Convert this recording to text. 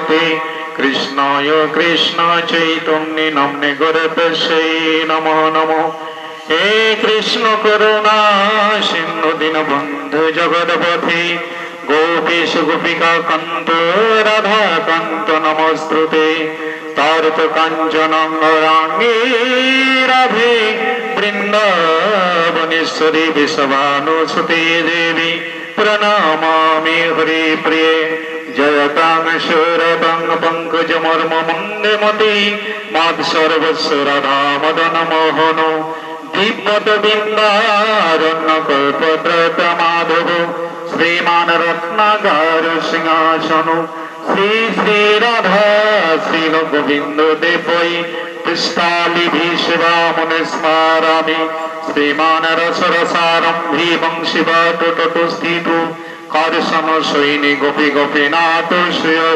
নমস্তুতে। কৃষ্ণায় কৃষ্ণ চৈতন্যে নাম্নে গুরুতে নমঃ নমঃ। হে কৃষ্ণ করুণা সিন্ধু দীনবন্ধু জগৎপতে গোপীশ গোপিকা কান্ত রাধা কান্ত নমস্তুতে। তরত কাঞ্চন গৌরাঙ্গী রাধে বৃন্দাবনেশ্বরী বিশ্বভানুসুতে দেবী প্রণমামি হরিপ্রিয়ে। জয়তাং সুরতাং পঙ্কজমর্ম মন্দেমতি মাৎসর্বস্ব রাধা মদন মোহন। দিব্যত বৃন্দারণ্য কল্পদ্রত মাধব শ্রীমান রত্নাগার সিংহাসন। শ্রী শ্রী রাধা শ্রীল গোবিন্দ দেবৈ পুষ্পালিভি শিবামুনি স্মারামি। শ্রীমান রসরসারম্ভি বংশীবাট তটস্থিত কারসম সৈনী গোপী গোপীনাথ শ্রেয়